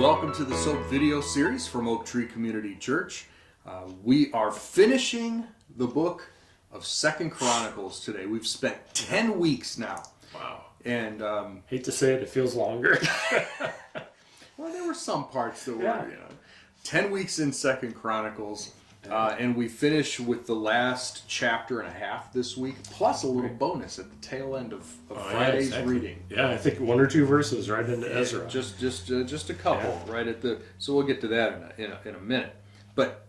Welcome to the S.O.A.P video series from Oak Tree Community Church. We are finishing the book of 2 Chronicles today. We've spent 10 weeks now. Wow. And hate to say it, it feels longer. well, there were some parts that were, 10 weeks in 2 Chronicles. And we finish with the last chapter and a half this week, plus a little bonus at the tail end of Friday's reading. Yeah, I think 1 or 2 verses right into Ezra. Just a couple right at the. So we'll get to that in a minute. But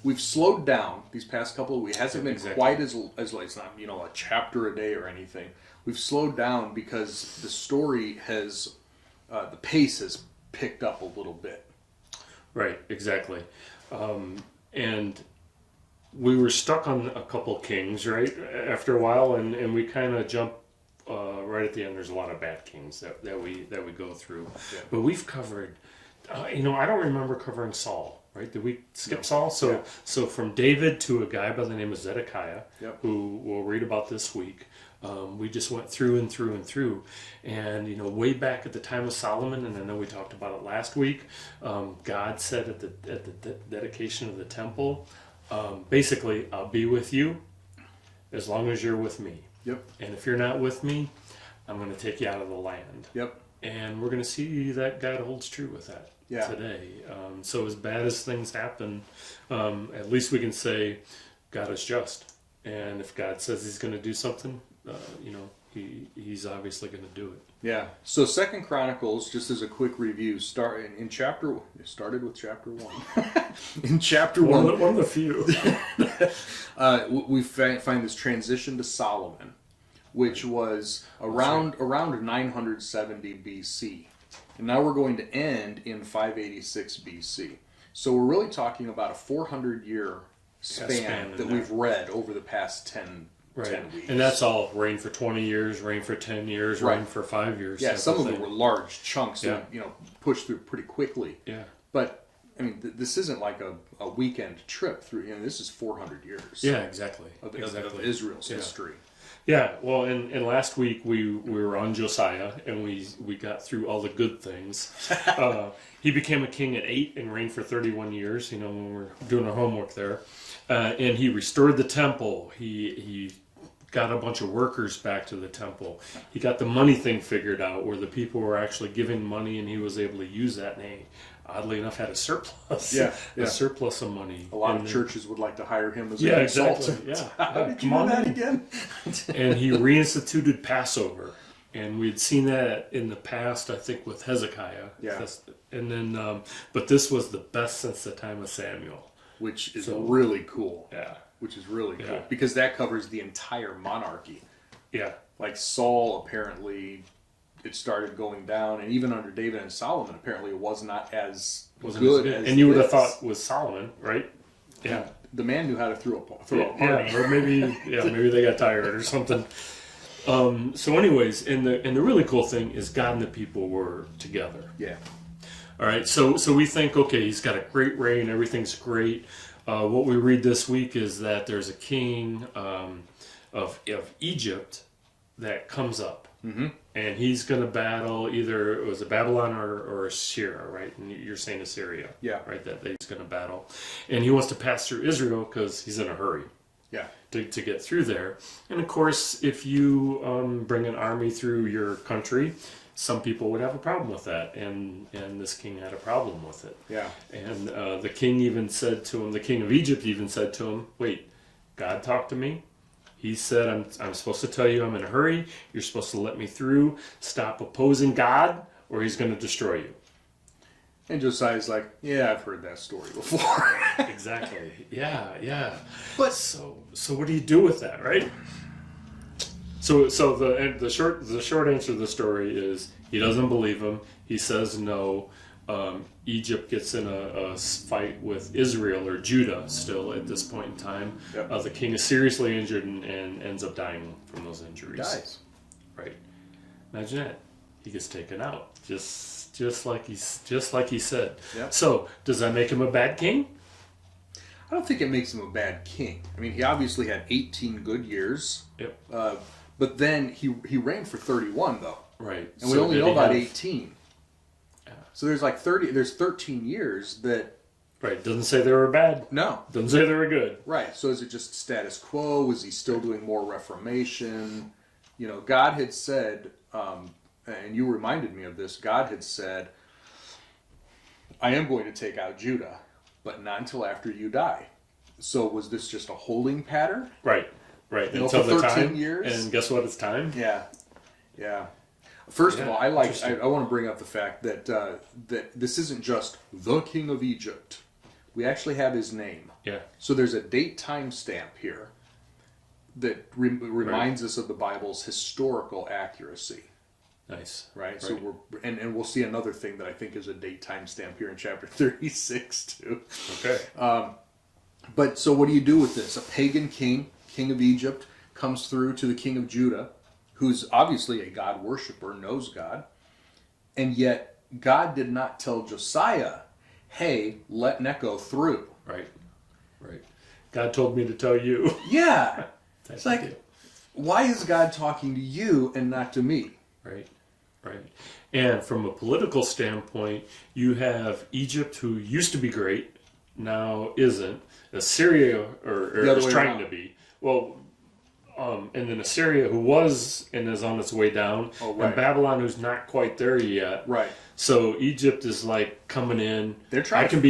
we've slowed down these past couple of weeks. It hasn't been quite as late. It's not a chapter a day or anything. We've slowed down because the story has the pace has picked up a little bit. Right, exactly. And we were stuck on a couple kings, right, after a while, and we kind of jump right at the end. There's a lot of bad kings that we go through. Yeah. But we've covered, I don't remember covering Saul, right? Did we skip Saul? So from David to a guy by the name of Zedekiah, who we'll read about this week. We just went through and through and through, and way back at the time of Solomon, and I know we talked about it last week. God said at the dedication of the temple, basically, I'll be with you as long as you're with me. Yep. And if you're not with me, I'm going to take you out of the land. Yep. And we're going to see that God holds true with that today. So as bad as things happen, at least we can say God is just, and if God says He's going to do something. He's obviously going to do it. Yeah. So 2 Chronicles, just as a quick review, started with chapter 1. In chapter 1, one of the few, we find this transition to Solomon, which was around 970 BC, and now we're going to end in 586 BC. So we're really talking about a 400-year span that we've read over the past 10 weeks. And that's all rain for 20 years, rain for 10 years, rain for 5 years. Yeah, some of them were large chunks that, pushed through pretty quickly. Yeah. But, this isn't like a weekend trip through, this is 400 years. Yeah, exactly. Of Israel's history. Yeah, well, and last week we were on Josiah, and we got through all the good things. He became a king at 8 and reigned for 31 years, when we were doing our homework there. And he restored the temple. He got a bunch of workers back to the temple. He got the money thing figured out, where the people were actually giving money, and he was able to use that, and he, oddly enough, had a surplus. A surplus of money. A lot of churches would like to hire him as a consultant. Exactly. How did you do that again? And he reinstituted Passover. And we'd seen that in the past, I think, with Hezekiah. Yeah. And then, but this was the best since the time of Samuel. Which is really cool. Yeah. Which is really cool. Because that covers the entire monarchy. Yeah. Like Saul, apparently, it started going down. And even under David and Solomon, apparently it was not as good as and you would have thought with Solomon, right? Yeah. The man knew how to throw a party. Yeah, or maybe they got tired or something. So anyways, and the really cool thing is God and the people were together. Yeah. All right, so we think, okay, he's got a great reign, everything's great. What we read this week is that there's a king of Egypt that comes up, and he's going to battle either it was a Babylon or Assyria, right? And you're saying Assyria, right? That he's going to battle, and he wants to pass through Israel because he's in a hurry. Yeah. To get through there, and of course, if you bring an army through your country. Some people would have a problem with that, and this king had a problem with it. Yeah. And the king even said to him, the king of Egypt even said to him, wait, God talked to me? He said, I'm supposed to tell you I'm in a hurry. You're supposed to let me through. Stop opposing God, or he's going to destroy you. And Josiah's like, yeah, I've heard that story before. Exactly. Yeah. But so what do you do with that, right? So the short answer to the story is he doesn't believe him. He says no. Egypt gets in a fight with Israel or Judah still at this point in time. Yep. The king is seriously injured and ends up dying from those injuries. Dies. Right. Imagine that. He gets taken out just like he said. Yep. So does that make him a bad king? I don't think it makes him a bad king. He obviously had 18 good years. Yep. But then he reigned for 31, though. Right. And we only know about 18. Yeah. So there's 13 years that, Right. Doesn't say they were bad. no. Doesn't say they were good. Right. So is it just status quo? Was he still doing more reformation? You know, God had said, and you reminded me of this, God had said, I am going to take out Judah, but not until after you die. So was this just a holding pattern? Right. Right. You know, Until for the 13 time. years? And guess what? It's time. Yeah. Yeah. First of Yeah, all, I interesting. want to bring up the fact that that this isn't just the king of Egypt. We actually have his name. Yeah. So there's a date time stamp here that reminds us of the Bible's historical accuracy. Nice. Right. So we're and we'll see another thing that I think is a date time stamp here in chapter 36 too. Okay. But so what do you do with this? A pagan king of Egypt, comes through to the king of Judah, who's obviously a God worshiper, knows God, and yet God did not tell Josiah, hey, let Necho through. Right. Right. God told me to tell you. Yeah. That's It's like, why is God talking to you and not to me? Right. Right. And from a political standpoint, you have Egypt, who used to be great, now isn't. Assyria, or The other is way trying around. to be. Well, and then Assyria, who was and is on its way down, Oh, right. and Babylon, who's not quite there yet. Right. So Egypt is like coming in. They're trying I can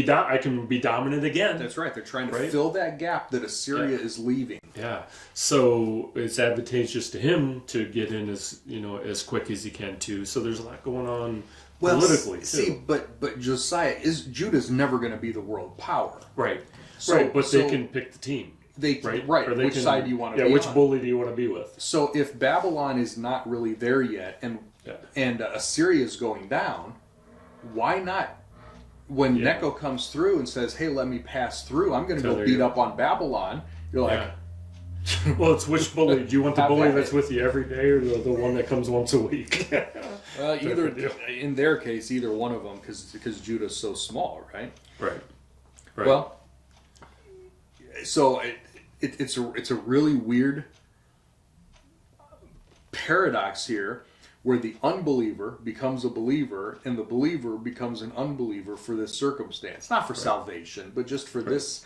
be dominant again. That's right. They're trying to Right. fill that gap that Assyria is leaving. Yeah. So it's advantageous to him to get in as quick as he can too. So there's a lot going on politically see, too. but Judah's never going to be the world power. Right. So- right. But so- they can pick the team. Right. Or they Which can, side do you want to be which on? bully do you want to be with? So if Babylon is not really there yet, and Assyria is going down, why not? When Yeah. Necho comes through and says, "Hey, let me pass through. I'm going to So go there beat you go. up on Babylon." You're like, Yeah. Well, it's which bully? Do you want the Have bully at that's it. with you every day, or the one that comes once a week? either deal. in their case, either one of them, because Judah's so small, right? Right. Right. Well, so it's a really weird paradox here, where the unbeliever becomes a believer and the believer becomes an unbeliever for this circumstance, not for salvation, but just for this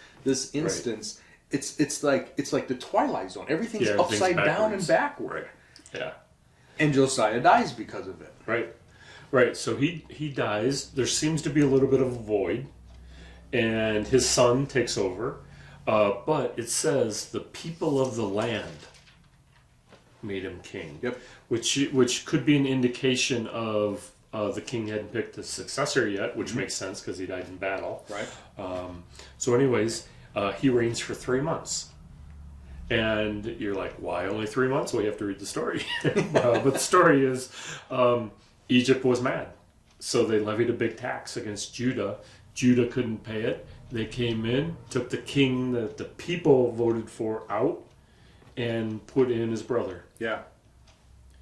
instance. It's like the Twilight Zone. Everything's everything's upside down backwards. and backward, Right. Yeah. and Josiah dies because of it. Right. Right. So he dies. There seems to be a little bit of a void, and his son takes over. But it says the people of the land made him king. Yep. Which could be an indication of the king hadn't picked a successor yet, which makes sense because he died in battle. Right. So anyways, he reigns for 3 months. And you're like, why only 3 months? Well, you have to read the story. But the story is Egypt was mad. So they levied a big tax against Judah. Judah couldn't pay it. They came in, took the king that the people voted for out, and put in his brother. Yeah.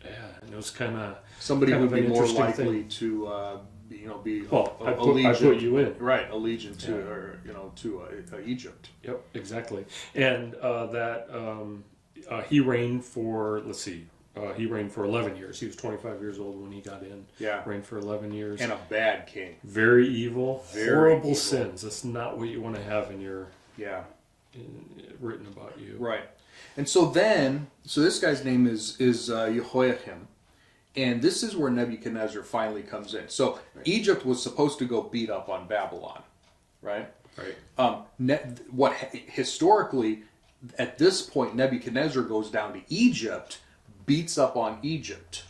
Yeah, and it was kind of Somebody kind would of an be more interesting likely thing. to be Well, I allegiant. put you in. Right, allegiant to Egypt. Yep, exactly. And he reigned for, let's see, he reigned for 11 years. He was 25 years old when he got in. Yeah. Reigned for 11 years. And a bad king. Very evil, Very horrible evil. sins. That's not what you want to have in your Yeah. written about you. Right. And so this guy's name is Jehoiakim. And this is where Nebuchadnezzar finally comes in. So Egypt was supposed to go beat up on Babylon, right? Right. Historically, at this point, Nebuchadnezzar goes down to Egypt, beats up on Egypt,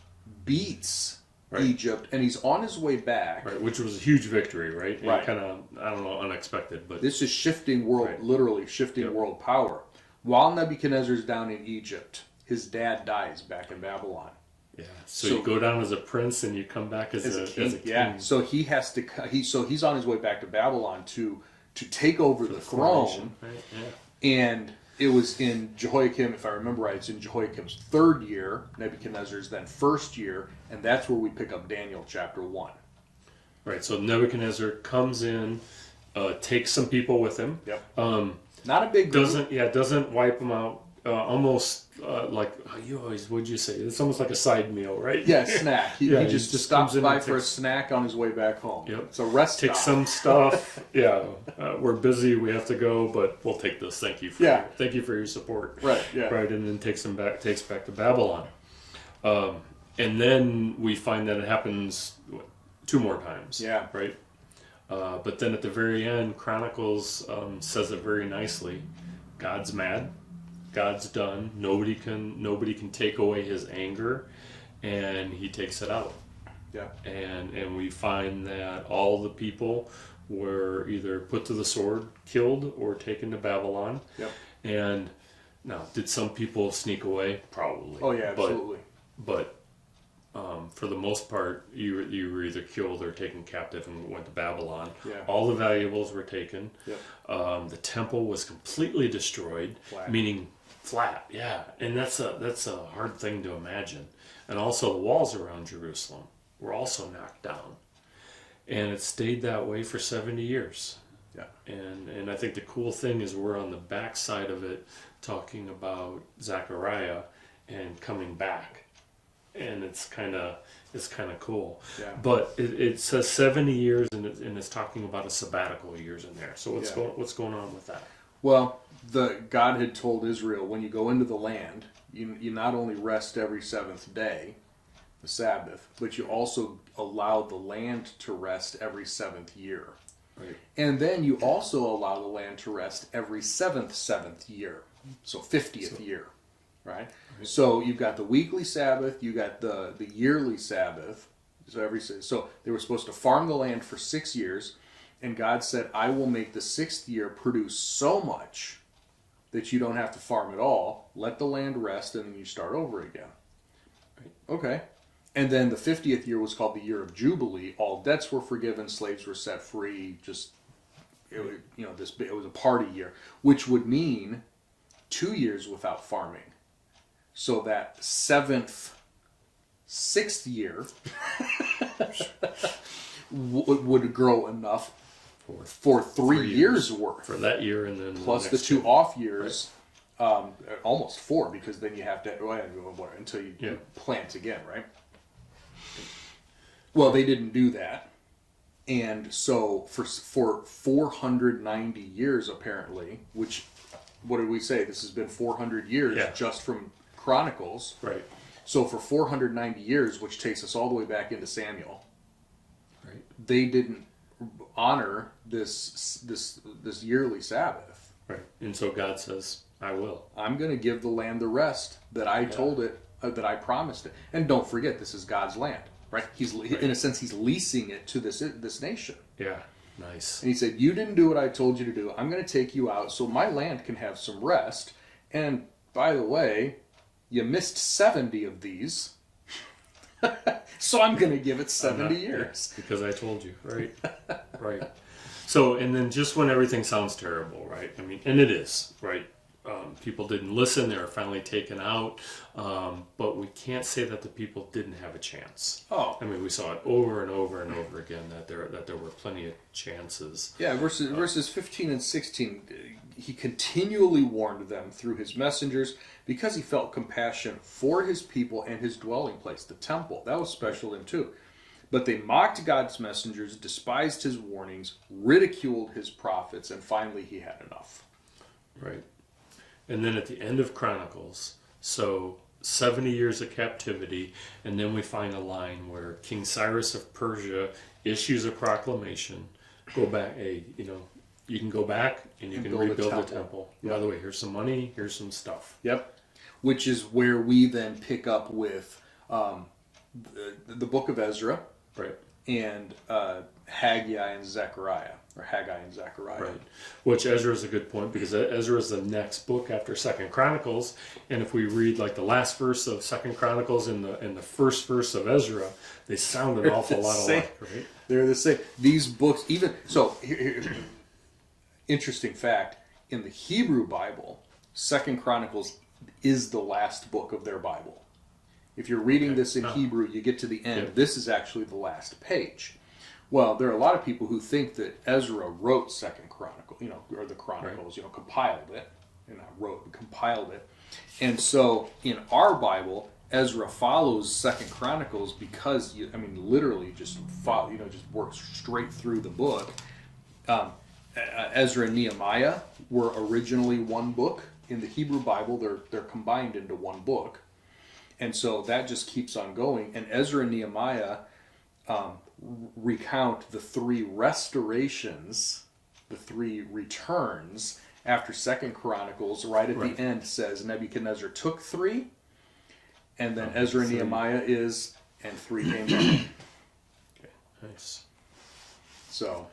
beats Egypt, and he's on his way back. Right, which was a huge victory, right? Right. Kind of, I don't know, unexpected, but This is shifting world, Right. literally shifting world power. While Nebuchadnezzar's down in Egypt, his dad dies back in Babylon. yeah. So you go down as a prince and you come back as a king. Yeah. So he has to. He's on his way back to Babylon to take over the throne. Right? Yeah. And it was in Jehoiakim, if I remember right, it's in Jehoiakim's third year, Nebuchadnezzar's then first year, and that's where we pick up Daniel chapter 1. Right. So Nebuchadnezzar comes in, takes some people with him. Yep. Not a big group. Doesn't wipe them out almost like you always would you say it's almost like a side meal, right? Yeah, snack. He Yeah, just he just stops comes in by and for a takes- snack on his way back home. Yep. It's a rest Take stop. some stuff. Yeah, we're busy. We have to go, but we'll take this. Thank you for thank you for your support. Right. Yeah. Right, and then takes back to Babylon. And then we find that it happens 2 more times. Yeah. Right. But then at the very end, Chronicles says it very nicely. God's mad. God's done. Nobody can take away his anger, and he takes it out. Yeah. And we find that all the people were either put to the sword, killed, or taken to Babylon. Yep. And now, did some people sneak away? Probably. Oh yeah, absolutely. But for the most part, you were either killed or taken captive and went to Babylon. Yeah. All the valuables were taken. Yep. The temple was completely destroyed, Flat. meaning flat. Yeah, and that's a hard thing to imagine. And also, the walls around Jerusalem were also knocked down, and it stayed that way for 70 years. Yeah. And I think the cool thing is we're on the back side of it, talking about Zechariah and coming back. And it's kind of cool. Yeah. But it says 70 years, and it's talking about a sabbatical years in there. So what's going on with that? Well, God had told Israel, when you go into the land, you not only rest every 7th day, the Sabbath, but you also allow the land to rest every 7th year. Right. And then you also allow the land to rest every 7th year. So 50th year. Right? So you've got the weekly Sabbath, you got the yearly Sabbath. So they were supposed to farm the land for 6 years, and God said, I will make the 6th year produce so much that you don't have to farm at all. Let the land rest, and then you start over again. Right? Okay. And then the 50th year was called the year of Jubilee. All debts were forgiven, slaves were set free. It was a party year, which would mean 2 years without farming. So that 6th year would grow enough for 3 years worth. For that year, and then Plus the 2 off years, almost 4, because then you have to until you plant again, right? Well, they didn't do that. And so for 490 years, apparently, which, what did we say? This has been 400 years just from Chronicles. Right. So for 490 years, which takes us all the way back into Samuel, Right. they didn't honor this yearly Sabbath. Right. And so God says, I will. I'm going to give the land the rest that I told it, that I promised it. And don't forget, this is God's land, right? In a sense, he's leasing it to this nation. Yeah. Nice. And he said, you didn't do what I told you to do. I'm going to take you out so my land can have some rest. And by the way, you missed 70 of these. So I'm going to give it 70 years. Because I told you, right? Right. So, and then just when everything sounds terrible, right? I mean, and it is, right? People didn't listen. They were finally taken out. But we can't say that the people didn't have a chance. Oh. I mean, we saw it over and over and over again that there were plenty of chances. Yeah, verses 15 and 16, he continually warned them through his messengers because he felt compassion for his people and his dwelling place, the temple. That was special to him too. But they mocked God's messengers, despised his warnings, ridiculed his prophets, and finally he had enough. Right. And then at the end of Chronicles, so 70 years of captivity, and then we find a line where King Cyrus of Persia issues a proclamation, go back, you can go back and you can rebuild the temple. Yep. By the way, here's some money, here's some stuff. Yep. Which is where we then pick up with the book of Ezra. Right. And Haggai and Zechariah. Right. Which Ezra is a good point, because Ezra is the next book after 2nd Chronicles, and if we read like the last verse of 2nd Chronicles and the first verse of Ezra, they sound an awful lot alike, right? They're the same. These books, even so. Interesting fact: in the Hebrew Bible, 2nd Chronicles is the last book of their Bible. If you're reading this in Hebrew, you get to the end. Yep. This is actually the last page. Well, there are a lot of people who think that Ezra wrote 2nd Chronicle, or the Chronicles, compiled it, compiled it. And so in our Bible, Ezra follows Second Chronicles because literally just just works straight through the book. Ezra and Nehemiah were originally one book. In the Hebrew Bible, they're combined into one book, and so that just keeps on going. And Ezra and Nehemiah recount the 3 restorations, the 3 returns after Second Chronicles. Right at the end says Nebuchadnezzar took 3, and then Ezra and Nehemiah and 3 came back. Okay, nice. So,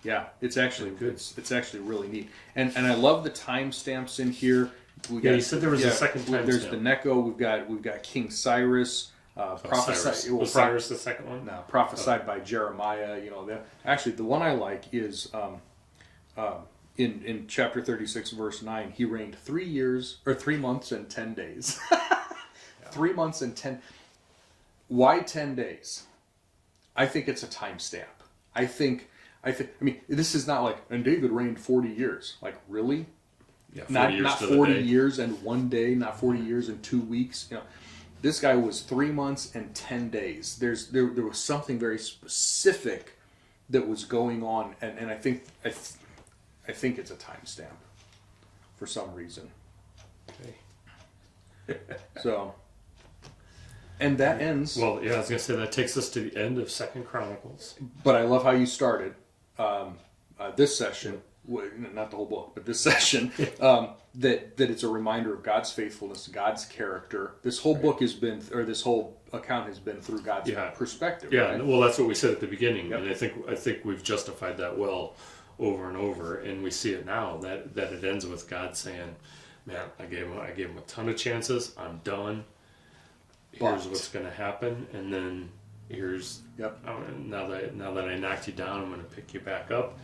yeah, it's actually good. It's actually really neat, and I love the timestamps in here. You said there was a second timestamp. There's the Necho. We've got King Cyrus. Cyrus. Was Cyrus the second one? No, prophesied by Jeremiah. Actually, the one I like is in chapter 36, verse 9. He reigned 3 months and 10 days. 3 months and 10. Why 10 days? I think it's a timestamp. I mean, this is not like, and David reigned 40 years. Like, really? Yeah, 40 not 40 years and 1 day, not 40 years and 2 weeks. This guy was 3 months and 10 days. There was something very specific that was going on, and I think it's a timestamp for some reason. Okay. So, and that ends. Well, yeah, I was gonna say that takes us to the end of Second Chronicles. But I love how you started this session. Not the whole book, but this session. That it's a reminder of God's faithfulness, God's character. This whole book has been, or this whole account has been through God's perspective. Yeah, right? well, that's what we said at the beginning, Yep. and I think we've justified that well over and over, and we see it now that it ends with God saying, "Man, I gave him a ton of chances. I'm done. Here's what's going to happen, and then here's now that I knocked you down, I'm going to pick you back up,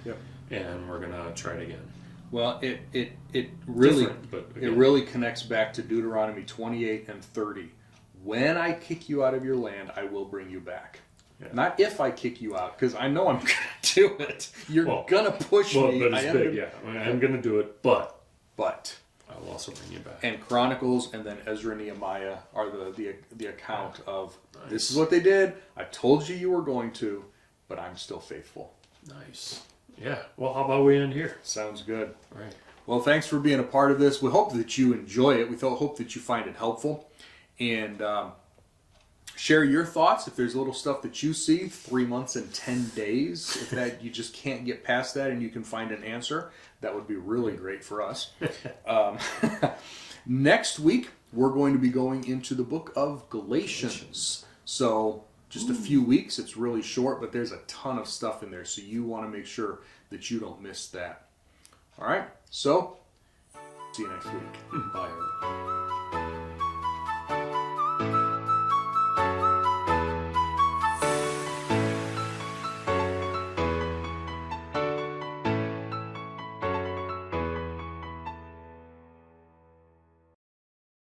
and we're going to try it again." Well, it really but it really connects back to Deuteronomy 28 and 30. When I kick you out of your land, I will bring you back. Yeah. Not if I kick you out, because I know I'm going to do it. You're going to push me. But it's big, I'm going to do it, but I will also bring you back. And Chronicles and then Ezra and Nehemiah are the account of this is what they did. I told you were going to, but I'm still faithful. Nice. Yeah. Well, how about we end here? Sounds good. All right. Well, thanks for being a part of this. We hope that you enjoy it. We hope that you find it helpful. And share your thoughts. If there's little stuff that you see, 3 months and 10 days, if that you just can't get past that and you can find an answer, that would be really great for us. Next week, we're going to be going into the book of Galatians. So just a few weeks. It's really short, but there's a ton of stuff in there. So you want to make sure that you don't miss that. All right. So see you next week. Bye.